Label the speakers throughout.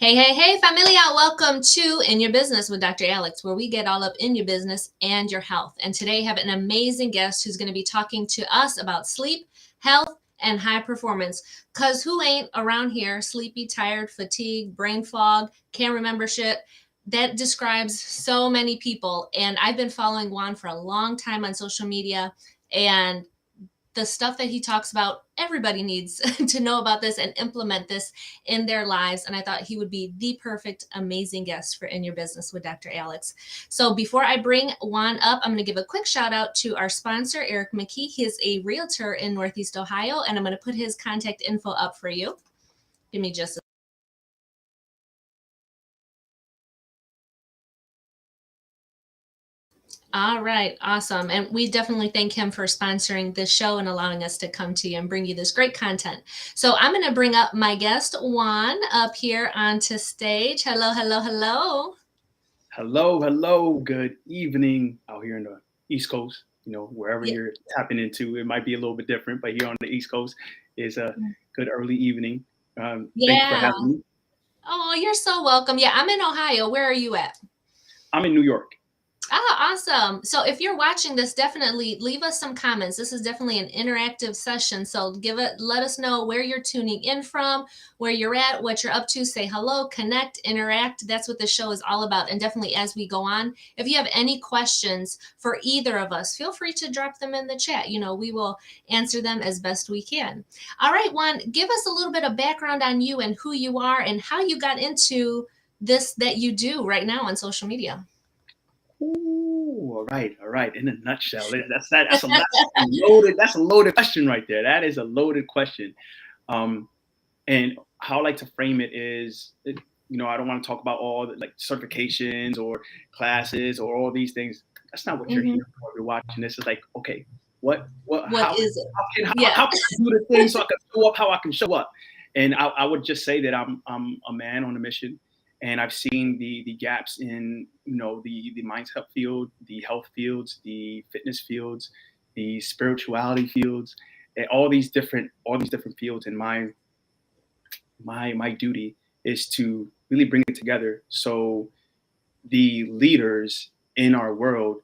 Speaker 1: Hey, familia, welcome to In Your Business with Dr. Alex, where we get all up in your business and your health. And today I have an amazing guest who's going to be talking to us about sleep, health, and high performance. Because who ain't around here sleepy, tired, fatigued, brain fog, can't remember shit? That describes so many people. And I've been following Juan for a long time on social media, and the stuff that he talks about, everybody needs to know about this and implement this in their lives. And I thought he would be the perfect, amazing guest for In Your Business with Dr. Alex. So before I bring Juan up, I'm going to give a quick shout out to our sponsor, Eric McKee. He is a realtor in Northeast Ohio, and I'm going to put his contact info up for you. Give me just a All right, awesome. And we definitely thank him for sponsoring this show and allowing us to come to you and bring you this great content. So I'm going to bring up my guest, Juan, up here onto stage. Hello.
Speaker 2: Hello. Good evening out here in the East Coast. Wherever you're tapping into, it might be a little bit different, but here on the East Coast is a good early evening. Thank you for having me.
Speaker 1: Oh, you're so welcome. Yeah, I'm in Ohio. Where are you at?
Speaker 2: I'm in New York.
Speaker 1: Ah, awesome. So if you're watching this, definitely leave us some comments. This is definitely an interactive session. So let us know where you're tuning in from, where you're at, what you're up to. Say hello, connect, interact. That's what the show is all about. And definitely as we go on, if you have any questions for either of us, feel free to drop them in the chat. We will answer them as best we can. All right, Juan, give us a little bit of background on you and who you are and how you got into this that you do right now on social media.
Speaker 2: Ooh, all right. In a nutshell, that's a loaded question right there. That is a loaded question. And how I like to frame it is, I don't want to talk about all the certifications or classes or all these things. That's not what you're here for. You're watching this. It's like, okay, what
Speaker 1: is it?
Speaker 2: How can I do the thing so I can show up how I can show up? And I would just say that I'm a man on a mission. And I've seen the gaps in, the mindset field, the health fields, the fitness fields, the spirituality fields, and all these different fields. And my duty is to really bring it together so the leaders in our world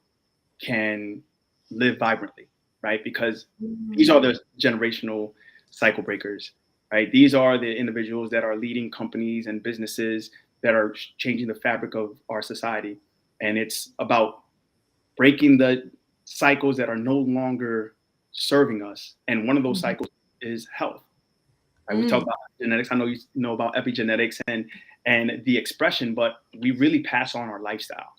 Speaker 2: can live vibrantly, right? Because these are the generational cycle breakers, right? These are the individuals that are leading companies and businesses that are changing the fabric of our society. And it's about breaking the cycles that are no longer serving us. And one of those cycles is health. Right? We talk about genetics. I know you know about epigenetics and the expression, but we really pass on our lifestyle,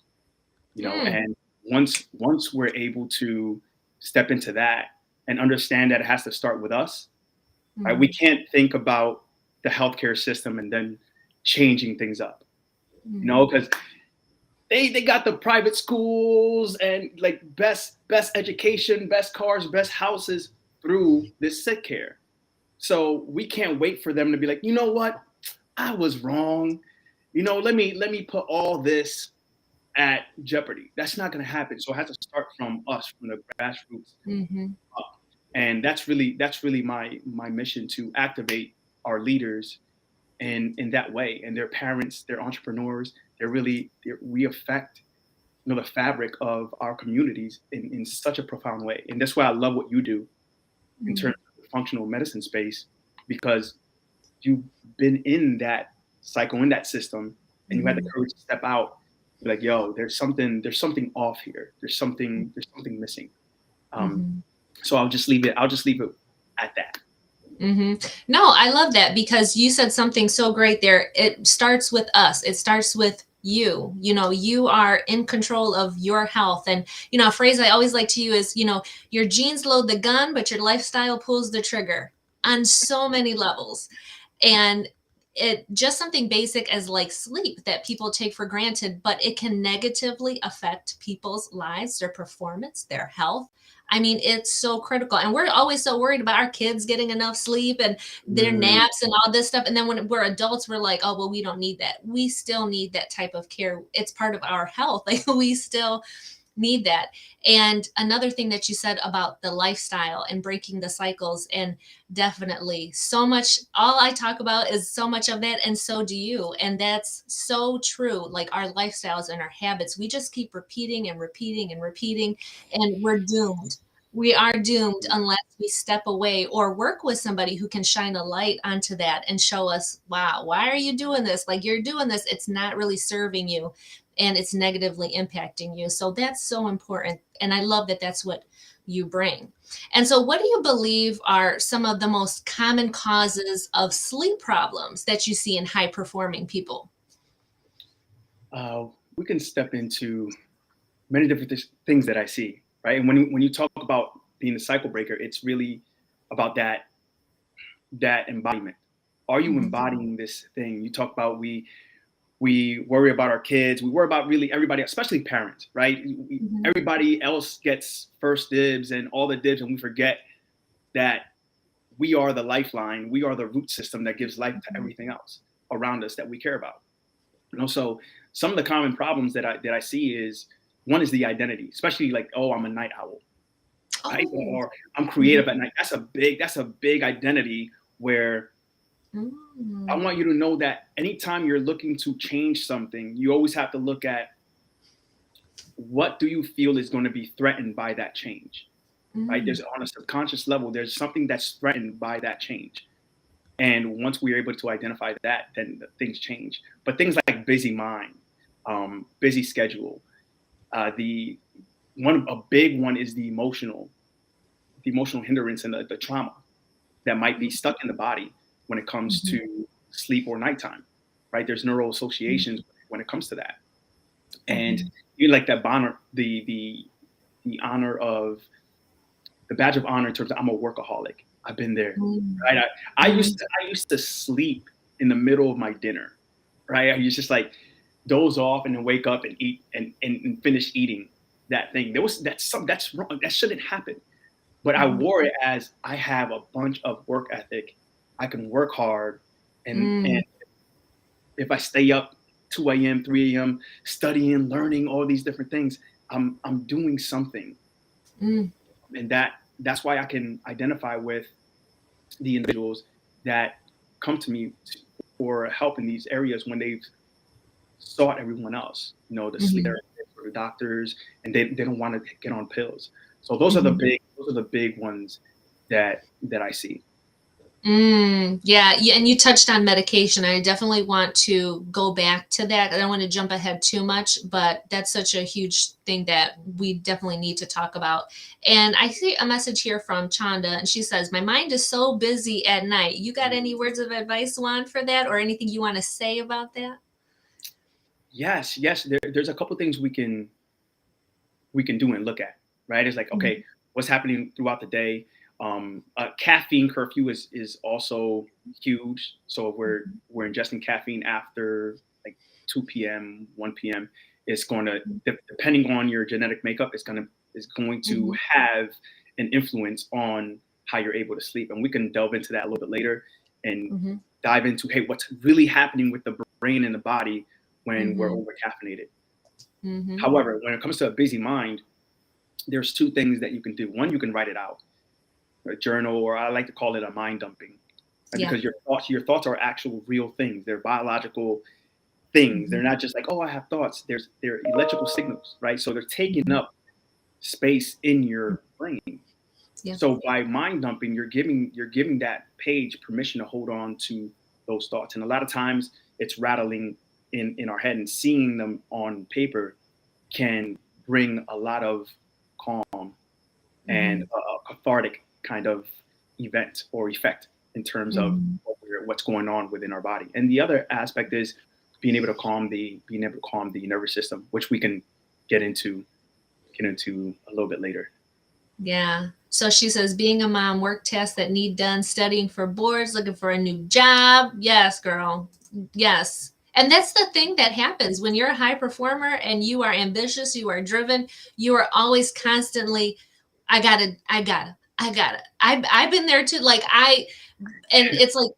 Speaker 2: and once we're able to step into that and understand that it has to start with us, right? We can't think about the healthcare system and then changing things up, because they got the private schools and best education, best cars, best houses through this sick care. So we can't wait for them to be like, you know what, I was wrong. Let me put all this at jeopardy. That's not going to happen. So it has to start from us, from the grassroots up. And that's really my mission, to activate our leaders in that way. And their parents, their entrepreneurs, we affect, the fabric of our communities in such a profound way. And that's why I love what you do in terms of the functional medicine space, because you've been in that cycle, in that system, and you had the courage to step out, be like, yo, there's something off here. There's something missing.
Speaker 1: Mm-hmm.
Speaker 2: So I'll just leave it at that.
Speaker 1: Mm-hmm. No, I love that, because you said something so great there. It starts with us. It starts with you. You are in control of your health. And, a phrase I always like to use is, your genes load the gun, but your lifestyle pulls the trigger on so many levels. And it just something basic as like sleep that people take for granted, but it can negatively affect people's lives, their performance, their health. I mean, it's so critical. And we're always so worried about our kids getting enough sleep and their naps and all this stuff. And then when we're adults, we're like, oh, well, we don't need that. We still need that type of care. It's part of our health. Like, we still need that. And another thing that you said about the lifestyle and breaking the cycles, and definitely so much, all I talk about is so much of that, and so do you. And that's so true. Like, our lifestyles and our habits, we just keep repeating and repeating and repeating, and we're doomed. We are doomed unless we step away or work with somebody who can shine a light onto that and show us, wow, why are you doing this? Like, you're doing this, it's not really serving you, and it's negatively impacting you. So that's so important. And I love that that's what you bring. And so, what do you believe are some of the most common causes of sleep problems that you see in high performing people?
Speaker 2: We can step into many different things that I see, right? And when you talk about being the cycle breaker, it's really about that embodiment. Are you embodying this thing? You talk about we worry about our kids. We worry about really everybody, especially parents, right? Everybody else gets first dibs and all the dibs, and we forget that we are the lifeline. We are the root system that gives life to everything else around us that we care about. And also, some of the common problems that I see is, one is the identity, especially like, oh, I'm a night owl, right? Or I'm creative at night. That's a big identity where I want you to know that anytime you're looking to change something, you always have to look at, what do you feel is going to be threatened by that change, right? There's, on a subconscious level, there's something that's threatened by that change. And once we're able to identify that, then things change. But things like busy mind, busy schedule, a big one is the emotional hindrance and the trauma that might be stuck in the body when it comes to sleep or nighttime, right? There's neural associations when it comes to that. And you like that honor, the honor of the badge of honor in terms of, I'm a workaholic. I've been there, right? I used to sleep in the middle of my dinner, right? I used to just like doze off and then wake up and eat and finish eating that thing. That's wrong. That shouldn't happen. But I wore it as, I have a bunch of work ethic. I can work hard, and if I stay up 2 a.m., 3 a.m. studying, learning all these different things, I'm doing something. And that's why I can identify with the individuals that come to me for help in these areas when they've sought everyone else, the sleep therapists or the doctors, and they don't want to get on pills. So those are the big ones that I see.
Speaker 1: Yeah, and you touched on medication. I definitely want to go back to that. I don't want to jump ahead too much, but that's such a huge thing that we definitely need to talk about. And I see a message here from Chanda, and she says, my mind is so busy at night. You got any words of advice, Juan, for that, or anything you want to say about that?
Speaker 2: Yes. There's a couple things we can do and look at, right? It's like, okay, what's happening throughout the day? Caffeine curfew is also huge. So if we're ingesting caffeine after like 2 p.m., 1 p.m., it's going to, depending on your genetic makeup, is going to have an influence on how you're able to sleep. And we can delve into that a little bit later and dive into, hey, what's really happening with the brain and the body when we're over caffeinated. However, when it comes to a busy mind, there's two things that you can do. One, you can write it out. a journal, or I like to call it a mind dumping, right?
Speaker 1: Yeah.
Speaker 2: Because your thoughts are actual real things. They're biological things. They're
Speaker 1: Mhm.
Speaker 2: not just like, oh, I have thoughts. They're electrical signals, right? So they're taking
Speaker 1: Mhm.
Speaker 2: up space in your brain.
Speaker 1: Yeah.
Speaker 2: So by mind dumping, you're giving that page permission to hold on to those thoughts. And a lot of times it's rattling in our head, and seeing them on paper can bring a lot of calm and
Speaker 1: Mhm.
Speaker 2: a cathartic kind of event or effect in terms of
Speaker 1: Mhm.
Speaker 2: what's going on within our body. And the other aspect is being able to calm the nervous system, which we can get into a little bit later.
Speaker 1: Yeah. So she says, being a mom, work tasks that need done, studying for boards, looking for a new job. Yes, girl. Yes. And that's the thing that happens when you're a high performer and you are ambitious, you are driven, you are always constantly, I gotta. I've been there too. And it's like,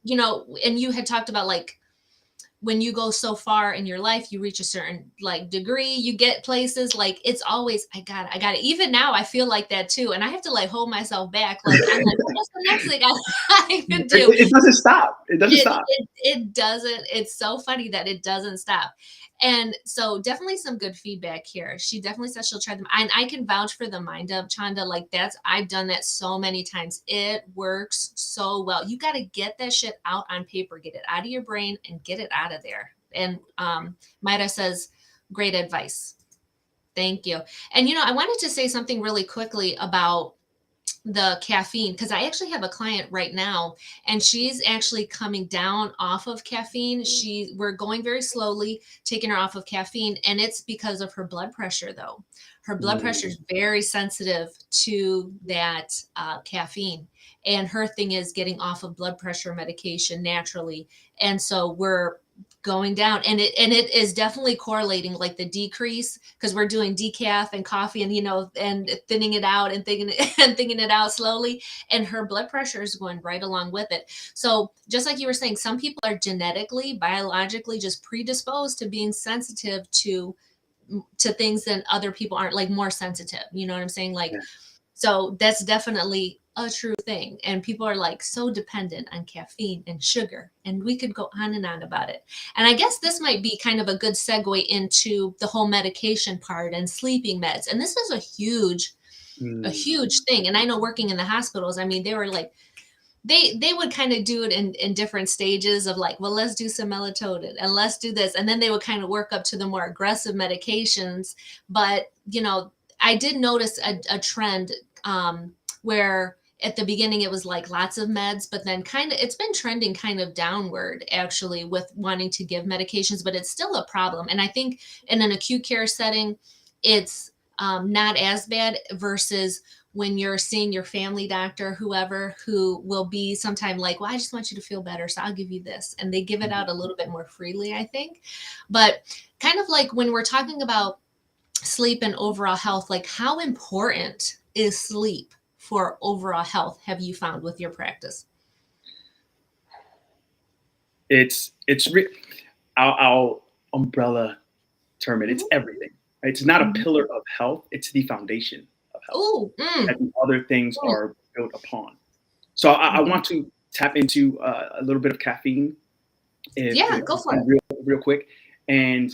Speaker 1: and you had talked about like when you go so far in your life, you reach a certain like degree, you get places, like it's always, I got it. Even now I feel like that too. And I have to like hold myself back. Like, I'm like, what's the next thing I can
Speaker 2: It,
Speaker 1: do?
Speaker 2: it doesn't stop. It doesn't
Speaker 1: It
Speaker 2: stop.
Speaker 1: it doesn't. It's so funny that it doesn't stop. And so definitely some good feedback here. She definitely says she'll try them. And I can vouch for the mind up, Chanda. Like I've done that so many times. It works so well. You got to get that shit out on paper, get it out of your brain and get it out of there. And Maida says, great advice. Thank you. And I wanted to say something really quickly about the caffeine, because I actually have a client right now and she's actually coming down off of caffeine. We're going very slowly, taking her off of caffeine, and it's because of her blood pressure though. Her blood pressure
Speaker 2: Mm.
Speaker 1: is very sensitive to that caffeine, and her thing is getting off of blood pressure medication naturally. And so we're going down, and it is definitely correlating, like the decrease, because we're doing decaf and coffee, and and thinning it out and thinning and thinning it out slowly, and her blood pressure is going right along with it. So just like you were saying, some people are genetically, biologically just predisposed to being sensitive to things than other people aren't, like more sensitive, you know what I'm saying? Like,
Speaker 2: Yeah.
Speaker 1: so that's definitely a true thing. And people are like so dependent on caffeine and sugar. And we could go on and on about it. And I guess this might be kind of a good segue into the whole medication part and sleeping meds. And this is a
Speaker 2: Mm.
Speaker 1: huge thing. And I know working in the hospitals, I mean, they were like, they would kind of do it in different stages of like, well, let's do some melatonin and let's do this. And then they would kind of work up to the more aggressive medications. But, I did notice a trend where at the beginning it was like lots of meds, but then kind of it's been trending kind of downward actually with wanting to give medications, but it's still a problem. And I think in an acute care setting, it's not as bad versus when you're seeing your family doctor, whoever, who will be sometime like, well, I just want you to feel better, so I'll give you this. And they give it
Speaker 2: Mhm.
Speaker 1: out a little bit more freely, I think. But kind of like when we're talking about sleep and overall health, like how important is sleep for overall health, have you found with your practice?
Speaker 2: It's our umbrella term it. It's
Speaker 1: Mm-hmm.
Speaker 2: everything. Right? It's not a
Speaker 1: Mm-hmm.
Speaker 2: pillar of health. It's the foundation of health
Speaker 1: Oh,
Speaker 2: that the other things
Speaker 1: mm,
Speaker 2: are built upon. So I
Speaker 1: mhm.
Speaker 2: want to tap into a little bit of caffeine,
Speaker 1: Yeah,
Speaker 2: if
Speaker 1: go for it.
Speaker 2: real quick, and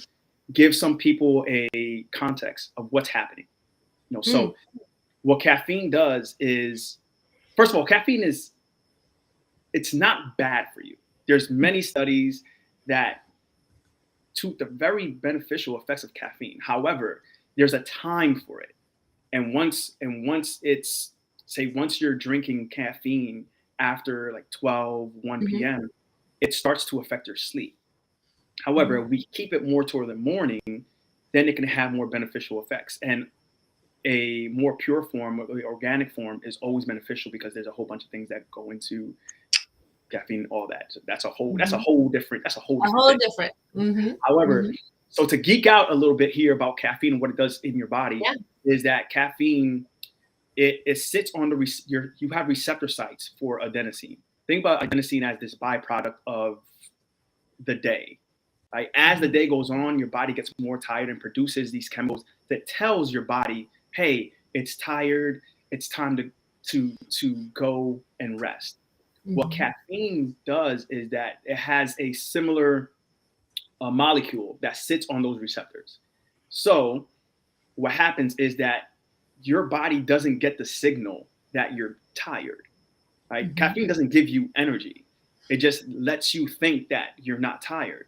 Speaker 2: give some people a context of what's happening.
Speaker 1: Mm,
Speaker 2: So what caffeine does is, first of all, caffeine is it's not bad for you. There's many studies that to the very beneficial effects of caffeine. However, there's a time for it. And once it's say once you're drinking caffeine after like 12, 1
Speaker 1: mhm,
Speaker 2: p.m., it starts to affect your sleep. However,
Speaker 1: mhm,
Speaker 2: we keep it more toward the morning, then it can have more beneficial effects. And a more pure form, or the organic form, is always beneficial because there's a whole bunch of things that go into caffeine, all that. So
Speaker 1: mhm.
Speaker 2: that's a whole
Speaker 1: A
Speaker 2: different
Speaker 1: whole
Speaker 2: thing.
Speaker 1: different. Mhm,
Speaker 2: However,
Speaker 1: mhm.
Speaker 2: so to geek out a little bit here about caffeine and what it does in your body
Speaker 1: Yeah.
Speaker 2: is that caffeine it sits on you have receptor sites for adenosine. Think about adenosine as this byproduct of the day. Right? As the
Speaker 1: Mhm,
Speaker 2: day goes on, your body gets more tired and produces these chemicals that tells your body, hey, it's tired, it's time to to go and rest. What
Speaker 1: Mhm.
Speaker 2: caffeine does is that it has a similar molecule that sits on those receptors. So what happens is that your body doesn't get the signal that you're tired. Right?
Speaker 1: Mhm.
Speaker 2: Caffeine doesn't give you energy. It just lets you think that you're not tired.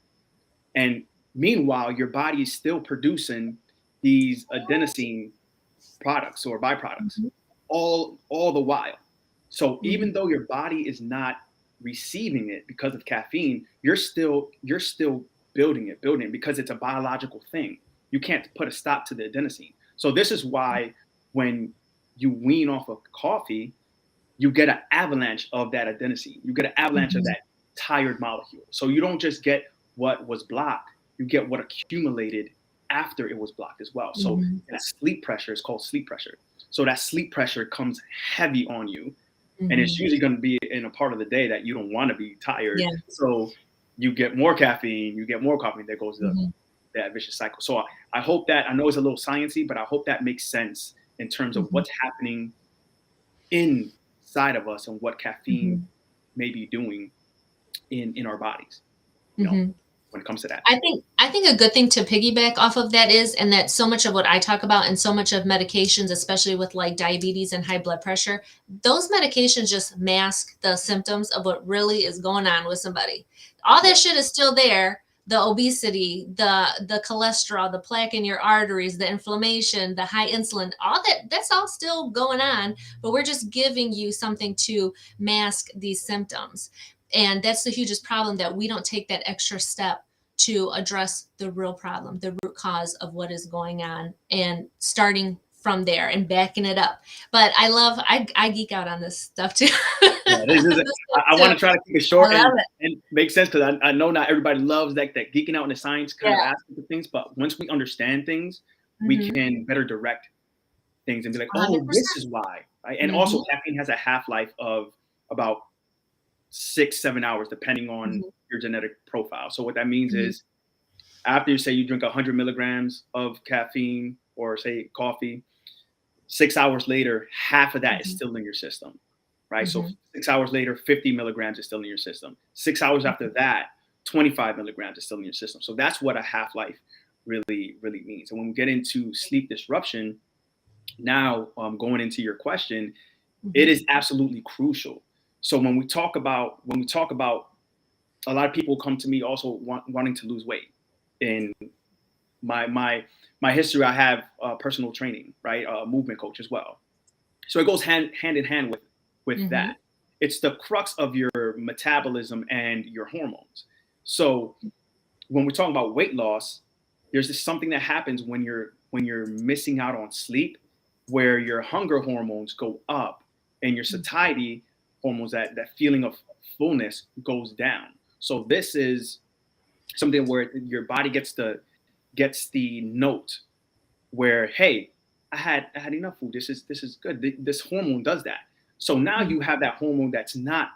Speaker 2: And meanwhile, your body is still producing these adenosine products or byproducts
Speaker 1: Mhm.
Speaker 2: all the while. So
Speaker 1: Mhm.
Speaker 2: even though your body is not receiving it because of caffeine, you're still building it because it's a biological thing. You can't put a stop to the adenosine. So this is why when you wean off of coffee, you get an avalanche of that adenosine. You get an avalanche of
Speaker 1: Mhm.
Speaker 2: that tired molecule. So you don't just get what was blocked, you get what accumulated after it was blocked as well. So
Speaker 1: Mhm.
Speaker 2: that sleep pressure is called sleep pressure. So that sleep pressure comes heavy on you. And it's
Speaker 1: Mhm.
Speaker 2: usually going to be in a part of the day that you don't want to be tired.
Speaker 1: Yeah.
Speaker 2: So you get more caffeine, you get more coffee, there goes
Speaker 1: Mhm.
Speaker 2: that vicious cycle. So I hope that, I know it's a little sciencey, but I hope that makes sense in terms of
Speaker 1: Mhm.
Speaker 2: what's happening inside of us and what caffeine
Speaker 1: Mhm.
Speaker 2: may be doing in our bodies,
Speaker 1: Mhm.
Speaker 2: when it comes to that.
Speaker 1: I think a good thing to piggyback off of that is, and that so much of what I talk about and so much of medications, especially with like diabetes and high blood pressure, those medications just mask the symptoms of what really is going on with somebody. All that
Speaker 2: Yeah.
Speaker 1: shit is still there. The obesity, the cholesterol, the plaque in your arteries, the inflammation, the high insulin, all that's all still going on, but we're just giving you something to mask these symptoms. And that's the hugest problem, that we don't take that extra step to address the real problem, the root cause of what is going on, and starting from there and backing it up. But I geek out on this stuff too.
Speaker 2: Yeah, this is
Speaker 1: This stuff
Speaker 2: I want
Speaker 1: too.
Speaker 2: to try to keep it
Speaker 1: I
Speaker 2: short
Speaker 1: love it.
Speaker 2: and make sense, because I know not everybody loves that geeking out in the science kind of
Speaker 1: Yeah.
Speaker 2: aspect of things, but once we understand things, we
Speaker 1: Hmm.
Speaker 2: can better direct things and be like, oh, this
Speaker 1: 100%.
Speaker 2: is why, right? And
Speaker 1: Hmm.
Speaker 2: also, caffeine has a half life of about 6-7 hours, depending on
Speaker 1: Hmm.
Speaker 2: your genetic profile. So what that means
Speaker 1: Hmm.
Speaker 2: is, after you say you drink 100 milligrams of caffeine or say coffee, 6 hours later, half of that is
Speaker 1: Hmm.
Speaker 2: still in your system, right? So
Speaker 1: Hmm.
Speaker 2: 6 hours later, 50 milligrams is still in your system. 6 hours after that, 25 milligrams is still in your system. So that's what a half life really means. And when we get into sleep disruption, now going into your question, it
Speaker 1: Hmm.
Speaker 2: is absolutely crucial. So when we talk about a lot of people come to me also wanting to lose weight. In my history, I have personal training, right? Movement coach as well. So it goes hand in hand with
Speaker 1: Hmm.
Speaker 2: that. It's the crux of your metabolism and your hormones. So when we're talking about weight loss, there's this something that happens when you're missing out on sleep, where your hunger hormones go up and your satiety hormones, that feeling of fullness, goes down. So this is something where your body gets the note where, hey, I had enough food. This is good. This hormone does that. So now
Speaker 1: Hmm.
Speaker 2: you have that hormone that's not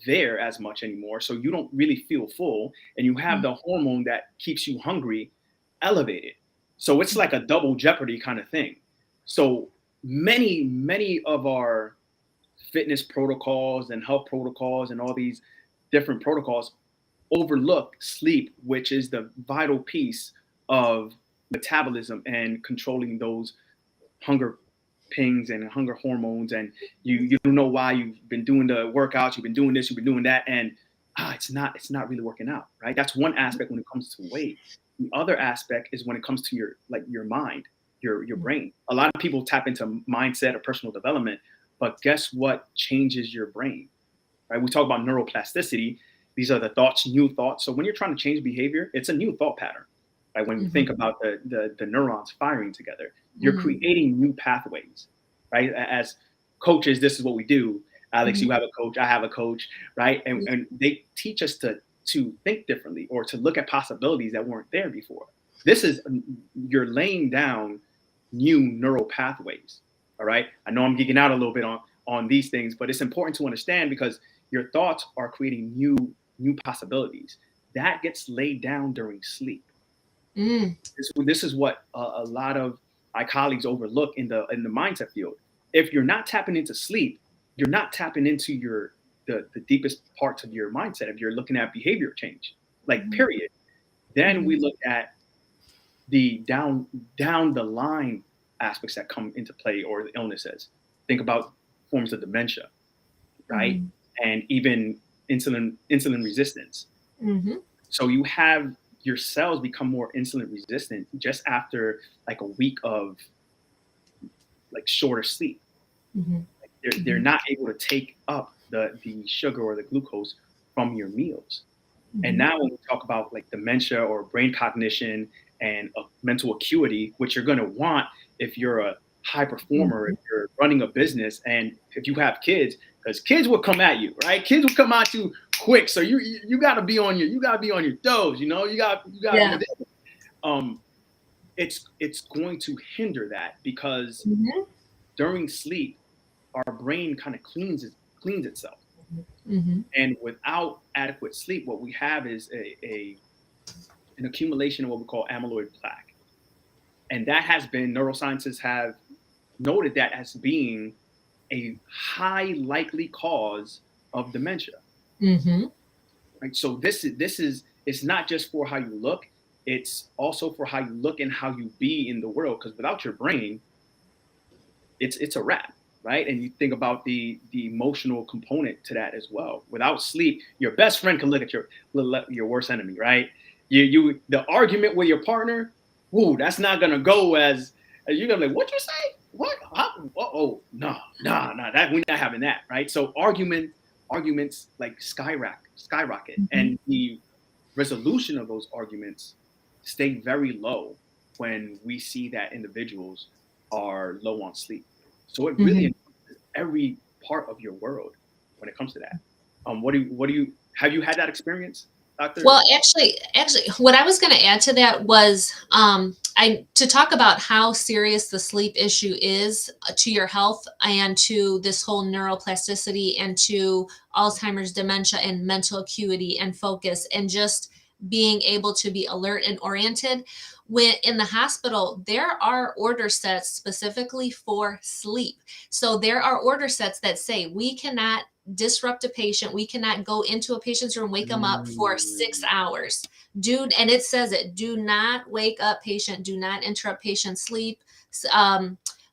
Speaker 2: there as much anymore. So you don't really feel full, and you have the hormone that keeps you hungry elevated. So it's like a double jeopardy kind of thing. So many of our fitness protocols and health protocols and all these different protocols overlook sleep, which is the vital piece of metabolism and controlling those hunger pings and hunger hormones. And you don't know why you've been doing the workouts, you've been doing this, you've been doing that, and it's not really working out, right? That's one aspect when it comes to weight. The other aspect is when it comes to your mind, your brain. A lot of people tap into mindset or personal development, but guess what changes your brain? Right? We talk about neuroplasticity. These are the thoughts, new thoughts. So when you're trying to change behavior, it's a new thought pattern. Right? When we
Speaker 1: Hmm.
Speaker 2: think about the neurons firing together, you're
Speaker 1: Hmm.
Speaker 2: creating new pathways. Right? As coaches, this is what we do. Alex,
Speaker 1: Hmm.
Speaker 2: you have a coach, I have a coach, right? And they teach us to think differently, or to look at possibilities that weren't there before. This is You're laying down new neural pathways. All right. I know I'm geeking out a little bit on these things, but it's important to understand, because your thoughts are creating new possibilities that gets laid down during sleep.
Speaker 1: Hmm.
Speaker 2: This is what a lot of my colleagues overlook in the mindset field. If you're not tapping into sleep, you're not tapping into the deepest parts of your mindset if you're looking at behavior change, like period. Then we look at the down the line aspects that come into play, or the illnesses. Think about forms of dementia, right? And even insulin resistance. So you have your cells become more insulin resistant just after like a week of like shorter sleep. They're not able to take up the sugar or the glucose from your meals. And now when we talk about like dementia or brain cognition and mental acuity, which you're going to want if you're a high performer, if you're running a business, and if you have kids, because kids will come at you, right? Kids will come at you quick. So you got to be on your toes. You know, you got to be. It's going to hinder that because during sleep, our brain kind of cleans itself. And without adequate sleep, what we have is an accumulation of what we call amyloid plaque. And that has been, neuroscientists have noted that as being a high likely cause of dementia. Right? So this is it's not just for how you look, it's also for how you look and how you be in the world. Because without your brain, it's a wrap. Right. And you think about the emotional component to that as well. Without sleep, your best friend can look at your worst enemy. Right. The argument with your partner, woo, that's not gonna go as you're gonna be like, what you say? What? Oh, no, that we're not having that. Right. So arguments like skyrocket. And the resolution of those arguments stay very low when we see that individuals are low on sleep. So it really influences every part of your world when it comes to that. What do you have you had that experience, Doctor?
Speaker 1: Well, actually, what I was going to add to that was to talk about how serious the sleep issue is to your health and to this whole neuroplasticity and to Alzheimer's, dementia, and mental acuity and focus and just being able to be alert and oriented. When in the hospital, there are order sets specifically for sleep. So there are order sets that say we cannot disrupt a patient. We cannot go into a patient's room, wake them up for 6 hours. And it says it, do not wake up patient, do not interrupt patient sleep.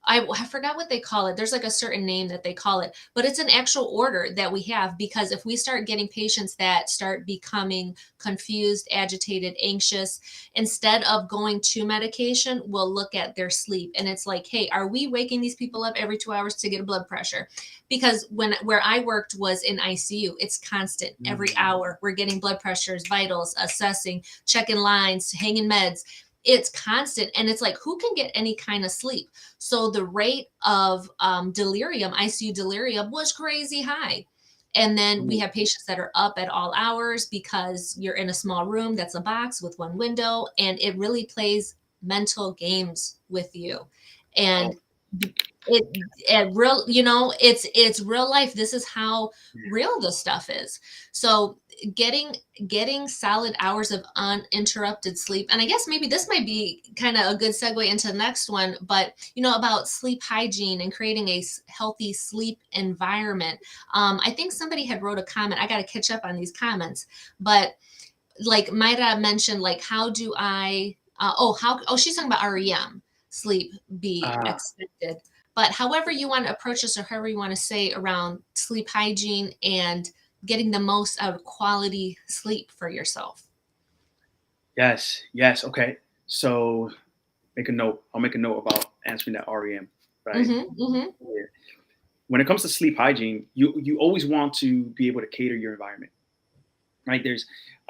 Speaker 1: I forgot what they call it. There's like a certain name that they call it, but it's an actual order that we have, because if we start getting patients that start becoming confused, agitated, anxious, instead of going to medication, we'll look at their sleep. And it's like, hey, are we waking these people up every 2 hours to get a blood pressure? Because where I worked was in ICU, it's constant. Every hour we're getting blood pressures, vitals, assessing, checking lines, hanging meds. It's constant. And it's like, who can get any kind of sleep? So the rate of delirium, ICU delirium, was crazy high. And then we have patients that are up at all hours because you're in a small room that's a box with one window, and it really plays mental games with you. And it's real life. This is how real this stuff is. So getting solid hours of uninterrupted sleep, and I guess maybe this might be kind of a good segue into the next one, but about sleep hygiene and creating a healthy sleep environment. I think somebody had wrote a comment. I got to catch up on these comments, but like Mayra mentioned, like, how do I she's talking about REM sleep be expected. But however you want to approach this, or however you want to say around sleep hygiene and getting the most out of quality sleep for yourself.
Speaker 2: Yes. Okay. So I'll make a note about answering that REM. Right. When it comes to sleep hygiene, you always want to be able to cater your environment. Right.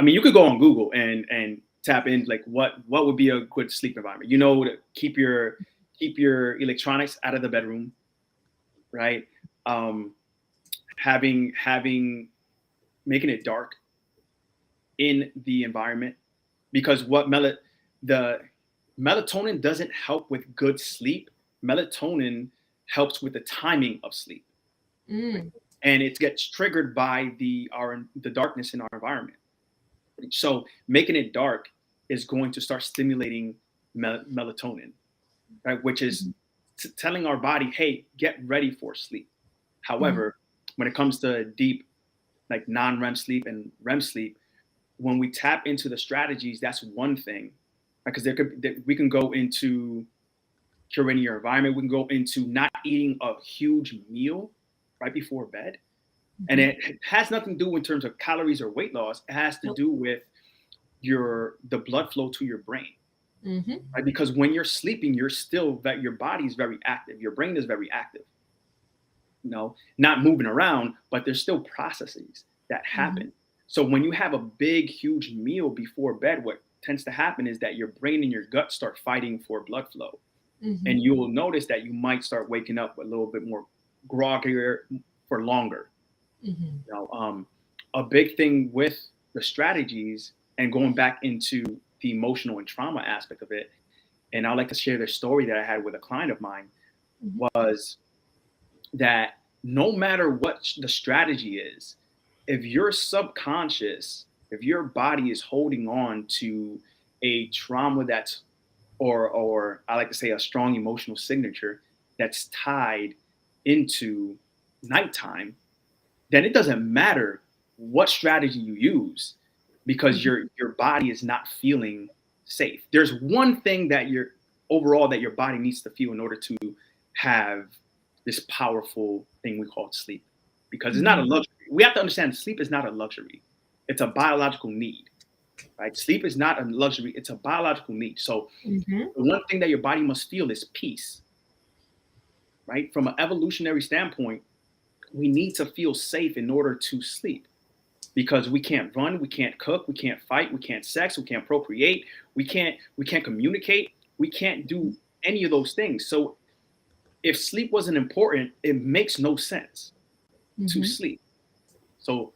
Speaker 2: You could go on Google and tap in like what would be a good sleep environment. To keep your electronics out of the bedroom. Right. Making it dark in the environment, because the melatonin doesn't help with good sleep. Melatonin helps with the timing of sleep. And it gets triggered by the darkness in our environment. So making it dark is going to start stimulating melatonin, right? Which is telling our body, hey, get ready for sleep. However, when it comes to deep, like non-REM sleep and REM sleep, when we tap into the strategies, that's one thing, because we can go into curating your environment. We can go into not eating a huge meal right before bed, and it has nothing to do in terms of calories or weight loss. It has to do with the blood flow to your brain. Right? Because when you're sleeping, your body is very active, your brain is very active. Not moving around, but there's still processes that happen. So when you have a big, huge meal before bed, what tends to happen is that your brain and your gut start fighting for blood flow. And you will notice that you might start waking up a little bit more groggier for longer. A big thing with the strategies, and going back into the emotional and trauma aspect of it, and I'd like to share this story that I had with a client of mine, was that no matter what the strategy is, if your subconscious, if your body is holding on to a trauma that's, or I like to say a strong emotional signature that's tied into nighttime, then it doesn't matter what strategy you use, because your body is not feeling safe. There's one thing that your body needs to feel in order to have this powerful thing we call sleep, because it's not a luxury. We have to understand sleep is not a luxury. It's a biological need, right? Sleep is not a luxury. It's a biological need. So the one thing that your body must feel is peace, right? From an evolutionary standpoint, we need to feel safe in order to sleep, because we can't run, we can't cook, we can't fight, we can't sex, we can't procreate, we can't communicate, we can't do any of those things. So if sleep wasn't important, it makes no sense to sleep. So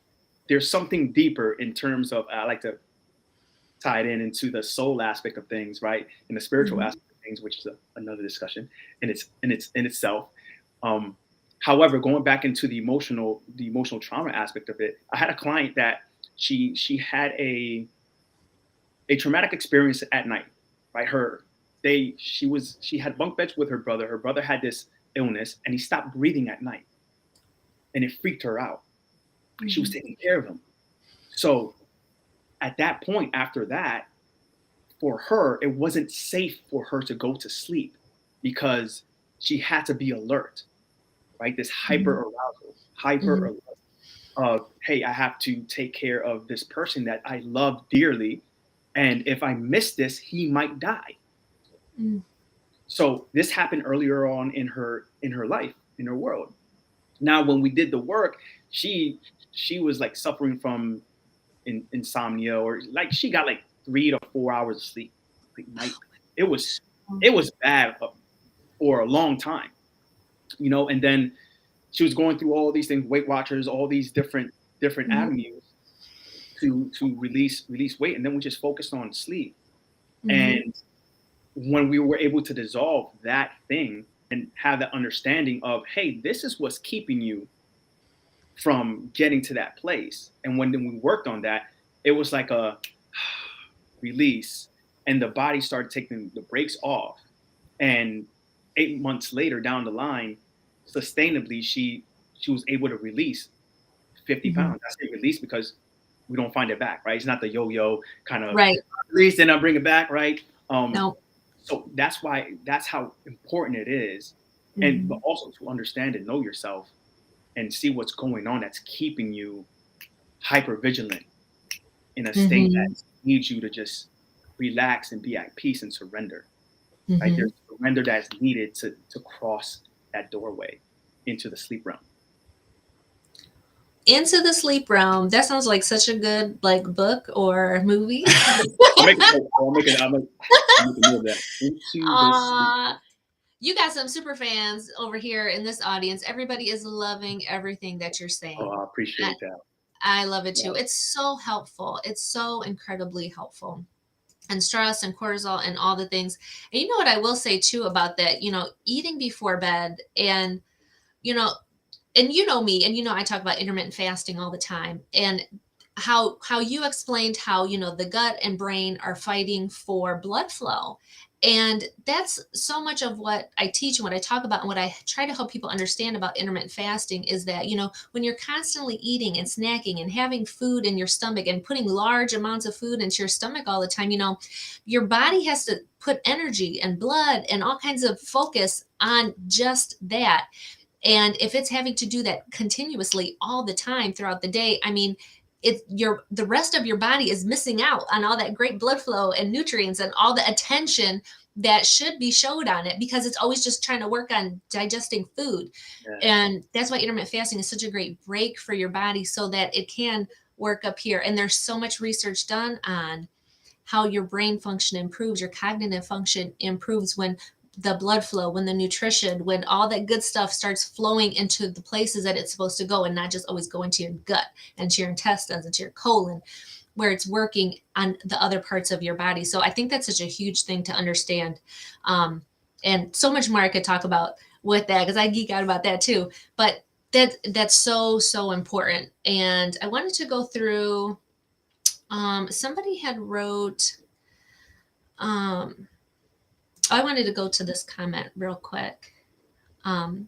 Speaker 2: there's something deeper in terms of, I like to tie it into the soul aspect of things, right? And the spiritual aspect of things, which is another discussion in itself. However, going back into the emotional trauma aspect of it, I had a client that she had a traumatic experience at night, right? She had bunk beds with her brother. Her brother had this illness, and he stopped breathing at night, and it freaked her out. She was taking care of him. So at that point, after that, for her, it wasn't safe for her to go to sleep, because she had to be alert, right? This hyper alert of, hey, I have to take care of this person that I love dearly, and if I miss this, he might die. So this happened earlier on in her life, in her world. Now, when we did the work, she was like suffering from insomnia, or like she got like 3 to 4 hours of sleep like night. It was bad for a long time, and then she was going through all these things, Weight Watchers, all these different avenues to release weight, and then we just focused on sleep. And when we were able to dissolve that thing and have that understanding of, hey, this is what's keeping you from getting to that place. And when we worked on that, it was like a release, and the body started taking the brakes off. And 8 months later down the line, sustainably, she was able to release 50 pounds. I say release because we don't find it back, right? It's not the yo-yo kind of release and I bring it back, right?
Speaker 1: No.
Speaker 2: So that's how important it is. And but also to understand and know yourself and see what's going on that's keeping you hyper vigilant in a state that needs you to just relax and be at peace and surrender. Right? There's surrender that's needed to cross that doorway into the sleep realm.
Speaker 1: Into the Sleep Realm. That sounds like such a good book or movie.
Speaker 2: I'll make a note of that. Into the sleep.
Speaker 1: You got some super fans over here in this audience. Everybody is loving everything that you're saying.
Speaker 2: Oh, I appreciate that.
Speaker 1: I love it too. It's so helpful. It's so incredibly helpful. And stress and cortisol and all the things. And you know what I will say too about that, eating before bed, and, and me, and I talk about intermittent fasting all the time, and how you explained how, the gut and brain are fighting for blood flow. And that's so much of what I teach and what I talk about and what I try to help people understand about intermittent fasting is that, when you're constantly eating and snacking and having food in your stomach and putting large amounts of food into your stomach all the time, your body has to put energy and blood and all kinds of focus on just that. And if it's having to do that continuously all the time throughout the day, I mean, the rest of your body is missing out on all that great blood flow and nutrients and all the attention that should be showed on it, because it's always just trying to work on digesting food.
Speaker 2: Yes.
Speaker 1: And that's why intermittent fasting is such a great break for your body, so that it can work up here. And there's so much research done on how your brain function improves, your cognitive function improves when the blood flow, when the nutrition, when all that good stuff starts flowing into the places that it's supposed to go, and not just always go into your gut and to your intestines and to your colon, where it's working on the other parts of your body. So I think that's such a huge thing to understand. And so much more I could talk about with that, because I geek out about that too. But that's so important. And I wanted to go through, somebody had wrote, I wanted to go to this comment real quick.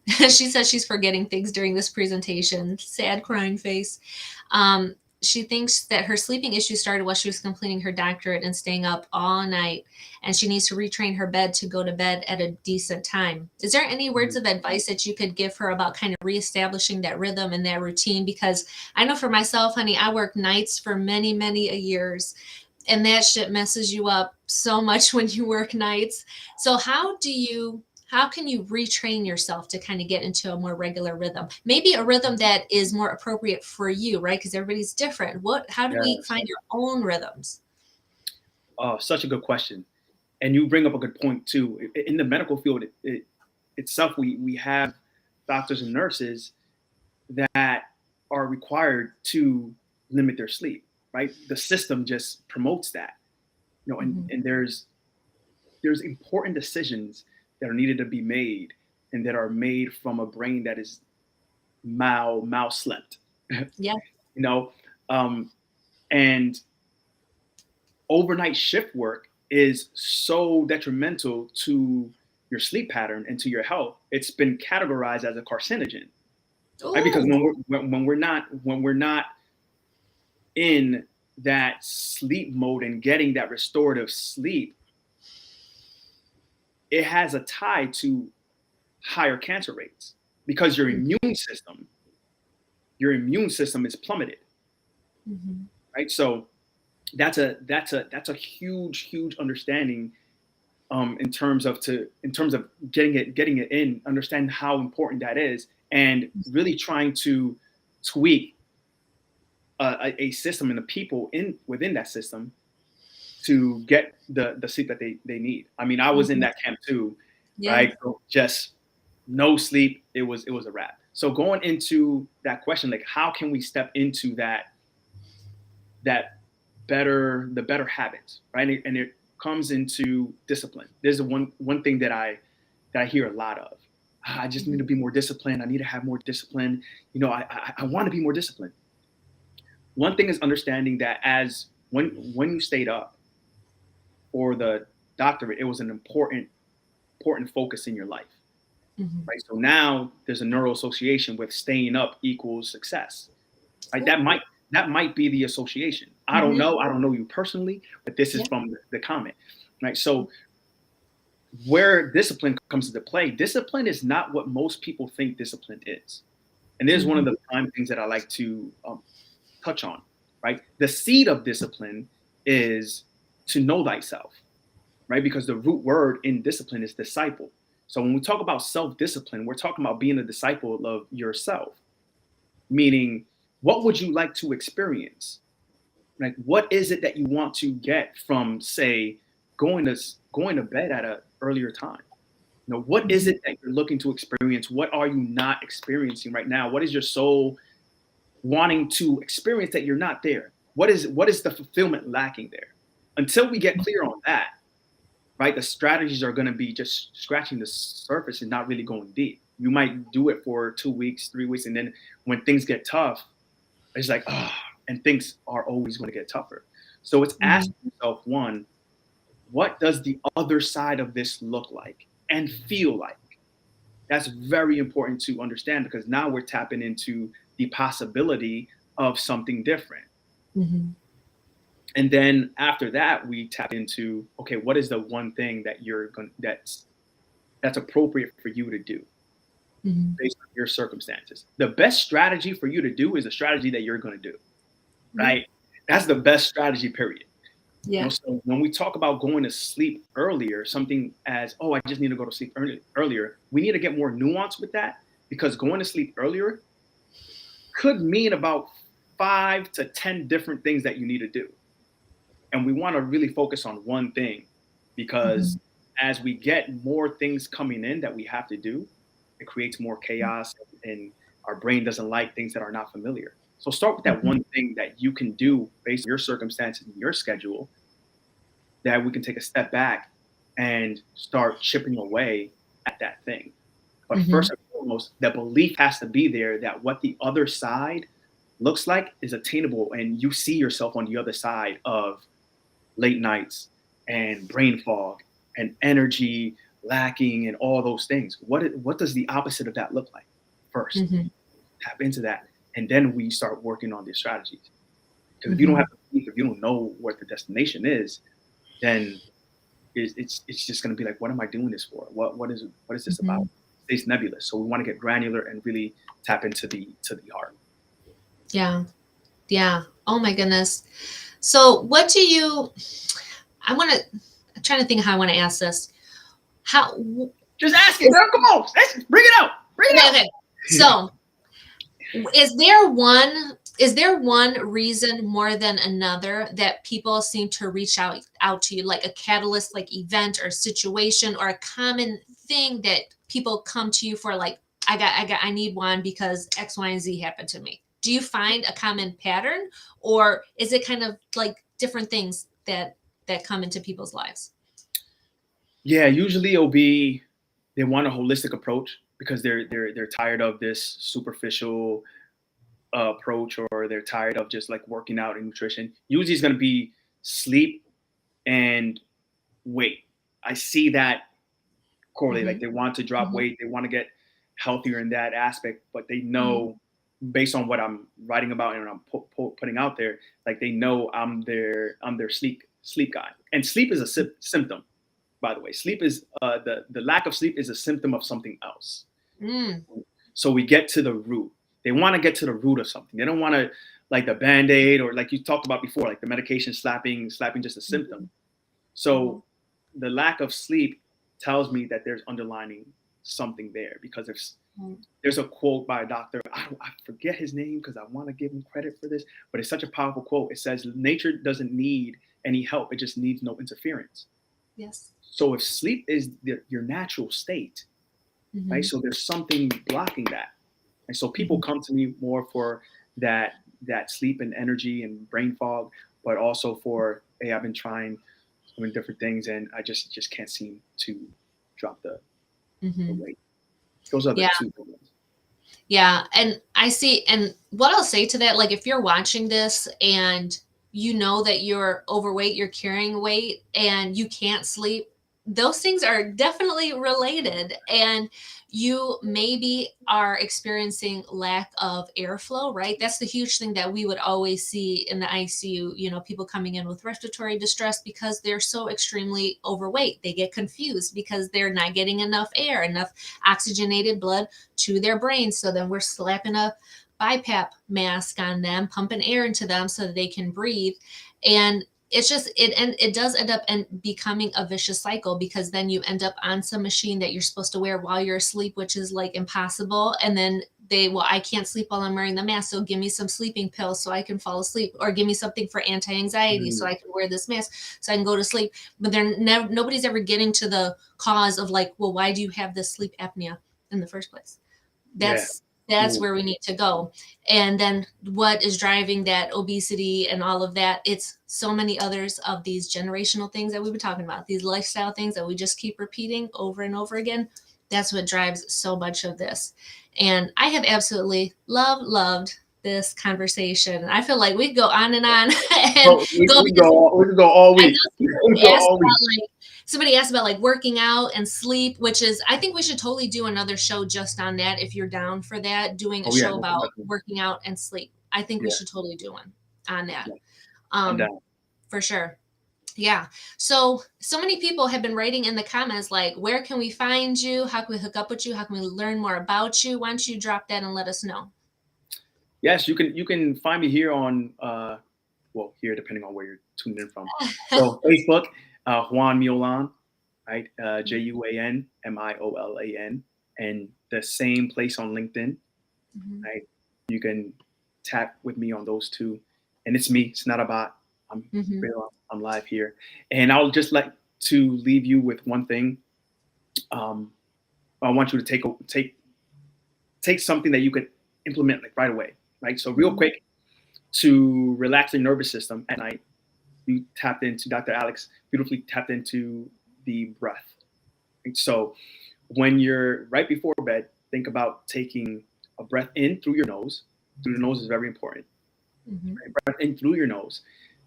Speaker 1: She says she's forgetting things during this presentation. Sad crying face. She thinks that her sleeping issue started while she was completing her doctorate and staying up all night, and she needs to retrain her bed to go to bed at a decent time. Is there any words of advice that you could give her about kind of reestablishing that rhythm and that routine? Because I know for myself, honey, I worked nights for many, many a years, and that shit messes you up so much when you work nights. So how can you retrain yourself to kind of get into a more regular rhythm? Maybe a rhythm that is more appropriate for you, right? Because everybody's different. How do we
Speaker 2: Yes.
Speaker 1: find your own rhythms?
Speaker 2: Such a good question. And you bring up a good point too. In the medical field itself, we have doctors and nurses that are required to limit their sleep, right? The system just promotes that,
Speaker 1: Mhm.
Speaker 2: and there's important decisions that are needed to be made and that are made from a brain that is mal slept,
Speaker 1: Yeah.
Speaker 2: you know, um, and overnight shift work is so detrimental to your sleep pattern and to your health. It's been categorized as a carcinogen, right? Because
Speaker 1: Oh.
Speaker 2: when we're not in that sleep mode and getting that restorative sleep, it has a tie to higher cancer rates because your immune system is plummeted,
Speaker 1: Mhm.
Speaker 2: right? So that's a huge understanding, in terms of getting it in, understand how important that is, and really trying to tweak a system and the people in within that system to get the sleep that they need. I mean, I was in
Speaker 1: Mhm.
Speaker 2: that camp too,
Speaker 1: Yeah.
Speaker 2: right? So just no sleep, it was a wrap. So going into that question, like how can we step into that the better habits, right? And it comes into discipline. There's one thing that I hear a lot of. I just need
Speaker 1: Mhm.
Speaker 2: to be more disciplined. I need to have more discipline. I want to be more disciplined. One thing is understanding that as when you stayed up for the doctorate, it was an important focus in your life,
Speaker 1: Mhm.
Speaker 2: right? So now there's a neural association with staying up equals success, right? That
Speaker 1: Ooh.
Speaker 2: might be the association. I don't
Speaker 1: Mhm.
Speaker 2: know. I don't know you personally, but this is
Speaker 1: Yeah.
Speaker 2: from the comment, right? So where discipline comes into play, discipline is not what most people think discipline is. And there's one of
Speaker 1: Mhm.
Speaker 2: the prime things that I like to touch on, right? The seed of discipline is to know thyself, right? Because the root word in discipline is disciple. So when we talk about self-discipline, we're talking about being a disciple of yourself, meaning what would you like to experience? Like what is it that you want to get from, say, going to going to bed at an earlier time? What is
Speaker 1: Mhm.
Speaker 2: it that you're looking to experience? What are you not experiencing right now? What is your soul wanting to experience that you're not there? What is the fulfillment lacking there? Until we get clear on that, right? The strategies are going to be just scratching the surface and not really going deep. You might do it for 2 weeks, 3 weeks, and then when things get tough, it's like, and things are always going to get tougher. So it's
Speaker 1: Mhm.
Speaker 2: asking yourself, one, what does the other side of this look like and feel like? That's very important to understand, because now we're tapping into the possibility of something different.
Speaker 1: Mm-hmm.
Speaker 2: And then after that, we tap into, okay, what is the one thing that you're going that's appropriate for you to do
Speaker 1: Mm-hmm.
Speaker 2: based on your circumstances? The best strategy for you to do is a strategy that you're going to do, right? That's the best strategy, period.
Speaker 1: Yeah.
Speaker 2: So when we talk about going to sleep earlier, something as, oh, I just need to go to sleep earlier, we need to get more nuance with that, because going to sleep earlier could mean about 5 to 10 different things that you need to do. And we want to really focus on one thing, because as we get more things coming in that we have to do, it creates more chaos, and our brain doesn't like things that are not familiar. So start with that one thing that you can do based on your circumstances and your schedule, that we can take a step back and start chipping away at that thing. But first and foremost, the belief has to be there that what the other side looks like is attainable, and you see yourself on the other side of late nights and brain fog and energy lacking and all those things. What does the opposite of that look like? First, tap into that, and then we start working on these strategies. Because if you don't have the belief, if you don't know what the destination is, then it's just going to be like, what am I doing this for? What is this about? It's nebulous. So we want to get granular and really tap into the heart.
Speaker 1: Yeah. Yeah. Oh my goodness. So what do you, I'm trying to think how I want to ask this. How,
Speaker 2: Just ask it. Girl, come on. Bring it out. Bring it out.
Speaker 1: okay. So is there one reason more than another that people seem to reach out to you, like a catalyst, like event or situation, or a common thing that people come to you for, like, I need one because X, Y, and Z happened to me? Do you find a common pattern, or is it kind of like different things that come into people's lives?
Speaker 2: Yeah, usually it'll be, they want a holistic approach because they're tired of this superficial approach, or they're tired of just like working out and nutrition. Usually it's going to be sleep and weight. I see that correlate. Like they want to drop weight, they want to get healthier in that aspect, but they know based on what I'm writing about and I'm putting out there, like they know I'm their sleep guy. And sleep is a symptom, by the way. Sleep is the lack of sleep is a symptom of something else. So we get to the root. They want to get to the root of something. They don't want to, like, the Band-Aid, or like you talked about before, like the medication slapping just a symptom. So the lack of sleep tells me that there's underlining something there, because there's a quote by a doctor. I forget his name because I want to give him credit for this, but it's such a powerful quote. It says, nature doesn't need any help. It just needs no interference.
Speaker 1: Yes.
Speaker 2: So if sleep is your natural state, right? So there's something blocking that. And so people come to me more for that sleep and energy and brain fog, but also for, hey, I've been trying so many different things and I just can't seem to drop the weight. Those are the two ones.
Speaker 1: Yeah. And I see, and what I'll say to that, like, if you're watching this and you know that you're overweight, you're carrying weight, and you can't sleep, those things are definitely related. And you maybe are experiencing lack of airflow, right? That's the huge thing that we would always see in the ICU, people coming in with respiratory distress because they're so extremely overweight. They get confused because they're not getting enough air, enough oxygenated blood to their brains. So then we're slapping a BiPAP mask on them, pumping air into them so that they can breathe. And it's just, it does end up becoming a vicious cycle, because then you end up on some machine that you're supposed to wear while you're asleep, which is like impossible. And then I can't sleep while I'm wearing the mask, so give me some sleeping pills so I can fall asleep, or give me something for anti-anxiety so I can wear this mask so I can go to sleep. But nobody's ever getting to the cause of, like, well, why do you have this sleep apnea in the first place? That's where we need to go. And then what is driving that obesity and all of that? It's so many others of these generational things that we've been talking about, these lifestyle things that we just keep repeating over and over again. That's what drives so much of this. And I have absolutely loved this conversation. I feel like we could go on and on and
Speaker 2: we could go all week.
Speaker 1: somebody asked about like working out and sleep, which is, I think we should totally do another show just on that. If you're down for that, doing a
Speaker 2: Oh yeah,
Speaker 1: show about
Speaker 2: definitely.
Speaker 1: working out and sleep. I think we
Speaker 2: Yeah,
Speaker 1: should totally do one on that.
Speaker 2: yeah, I'm
Speaker 1: Um,
Speaker 2: down.
Speaker 1: for sure. Yeah. So many people have been writing in the comments, like, where can we find you? How can we hook up with you? How can we learn more about you? Why don't you drop that and let us know?
Speaker 2: Yes, you can find me here on well, here depending on where you're tuning in from. So Facebook, Juan Miolan, right? JUANMIOLAN, and the same place on LinkedIn,
Speaker 1: Mhm.
Speaker 2: right? You can tap with me on those two, and it's me. It's not a bot. I'm
Speaker 1: Mhm.
Speaker 2: real. I'm live here, and I'll just like to leave you with one thing. Um, I want you to take something that you could implement like right away, right? So real
Speaker 1: Mhm.
Speaker 2: quick, to relax your nervous system at night, you tapped into Dr. Alex beautifully tapped into the breath. And so when you're right before bed, think about taking a breath in through your nose. Through the nose is very important.
Speaker 1: Mhm.
Speaker 2: Right? Breath in through your nose.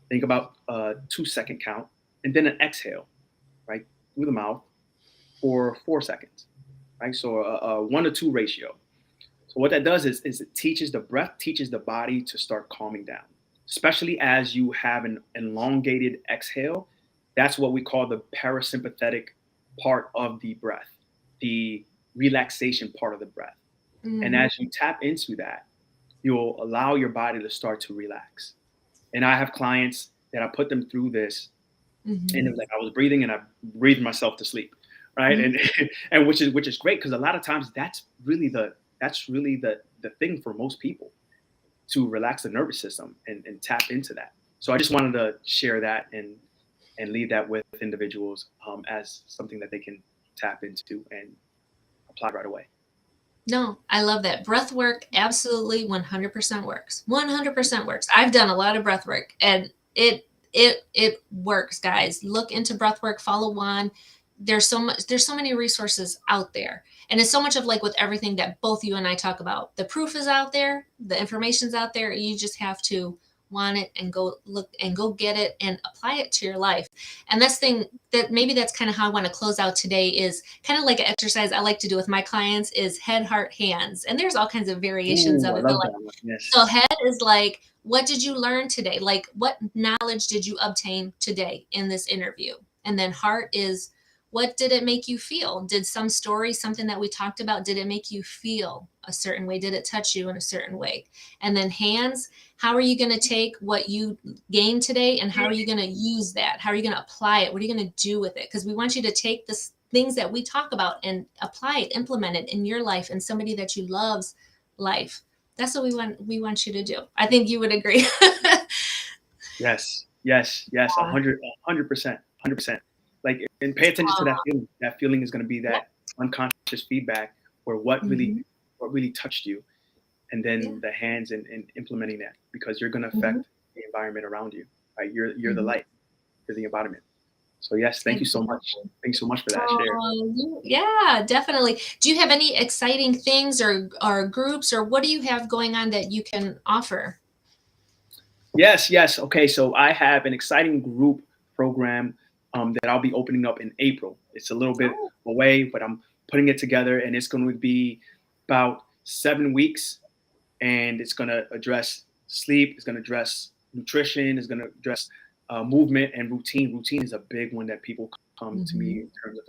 Speaker 2: Think about a 2 second count, and then an exhale, right, through the mouth for 4 seconds, right? So a 1 to 2 ratio. So what that does is it teaches the breath, teaches the body to start calming down, especially as you have an elongated exhale. That's what we call the parasympathetic part of the breath, the relaxation part of the breath. And
Speaker 1: Mhm.
Speaker 2: as you tap into that, you'll allow your body to start to relax. And I have clients that I put them through this, and it
Speaker 1: Mhm.
Speaker 2: was like I was breathing and I breathed myself to sleep, right? And
Speaker 1: Mhm.
Speaker 2: and which is great because a lot of times that's really the thing for most people, to relax the nervous system and tap into that. So I just wanted to share that and leave that with individuals as something that they can tap into and apply right away.
Speaker 1: No, I love that. Breath work absolutely 100% works. 100% works. I've done a lot of breath work and it works, guys. Look into breath work, follow Juan. There's so many resources out there. And it's so much of like with everything that both you and I talk about. The proof is out there, the information's out there. You just have to want it and go look and go get it and apply it to your life. And that's thing that maybe that's kind of how I want to close out today is kind of like an exercise I like to do with my clients is head, heart, hands. And there's all kinds of variations
Speaker 2: Ooh,
Speaker 1: of
Speaker 2: I
Speaker 1: it. But
Speaker 2: love
Speaker 1: like,
Speaker 2: that one. Yes.
Speaker 1: so head is like, what did you learn today? Like, what knowledge did you obtain today in this interview? And then heart is, what did it make you feel? Did some story, something that we talked about, did it make you feel a certain way? Did it touch you in a certain way? And then hands, how are you going to take what you gained today and how are you going to use that? How are you going to apply it? What are you going to do with it? Because we want you to take this things that we talk about and apply it, implement it in your life and somebody that you love's life. That's what we want you to do. I think you would agree.
Speaker 2: Yes. Yes. Yes. 100%. 100%. Like, and pay attention to that feeling. That feeling is going to be
Speaker 1: Yep.
Speaker 2: that unconscious feedback or what really
Speaker 1: Hmm.
Speaker 2: what really touched you, and
Speaker 1: Yeah.
Speaker 2: then the hands and implementing that, because you're going to
Speaker 1: Hmm.
Speaker 2: affect the environment around you, right? You're the
Speaker 1: Hmm.
Speaker 2: light, you're the embodiment. So yes, thank you so much.
Speaker 1: Exactly.
Speaker 2: Thanks so much for that share.
Speaker 1: Yeah, definitely. Do you have any exciting things or groups or what do you have going on that you can offer?
Speaker 2: Yes, yes. Okay, so I have an exciting group program that I'll be opening up in April. It's a little bit
Speaker 1: Oh.
Speaker 2: away, but I'm putting it together, and it's going to be about 7 weeks, and it's going to address sleep, it's going to address nutrition, it's going to address movement and routine. Routine is a big one that people come to me
Speaker 1: Hmm.
Speaker 2: in terms of,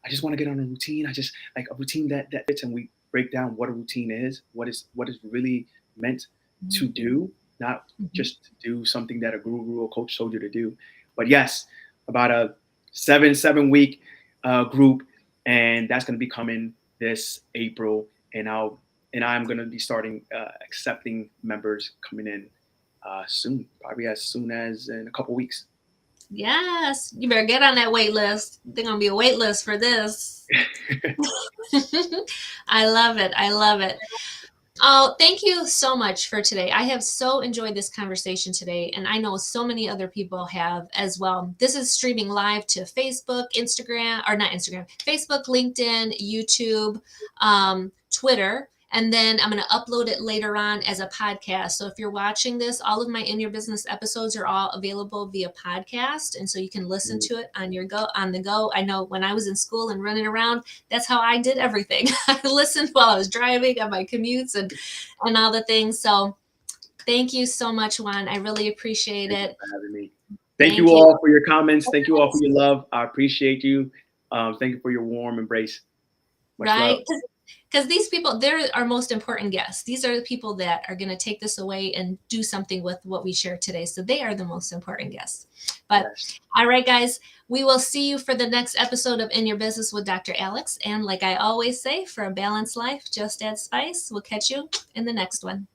Speaker 2: I just want to get on a routine. I just like a routine that fits, and we break down what a routine is, what is really meant to do, not
Speaker 1: Hmm.
Speaker 2: just to do something that a guru or coach told you to do. But yes, about a 7 week group, and that's going to be coming this April, and I'm going to be starting accepting members coming in soon, probably as soon as in a couple weeks.
Speaker 1: Yes, you better get on that wait list. There's gonna be a wait list for this. I love it. I love it. Oh, thank you so much for today. I have so enjoyed this conversation today, and I know so many other people have as well. This is streaming live to Facebook, Instagram, or not Instagram, Facebook, LinkedIn, YouTube, Twitter. And then I'm going to upload it later on as a podcast. So if you're watching this, all of my In Your Business episodes are all available via podcast. And so you can listen to it on the go. I know when I was in school and running around, that's how I did everything. I listened while I was driving on my commutes and all the things. So thank you so much, Juan. I really appreciate it.
Speaker 2: For having me. Thank you all for your comments. Thank you all for your love. I appreciate you. Thank you for your warm embrace. Much
Speaker 1: right?
Speaker 2: love.
Speaker 1: Because these people, they're our most important guests. These are the people that are going to take this away and do something with what we share today. So they are the most important guests. But
Speaker 2: Yes.
Speaker 1: All right, guys, we will see you for the next episode of In Your Business with Dr. Alex. And like I always say, for a balanced life, just add spice. We'll catch you in the next one.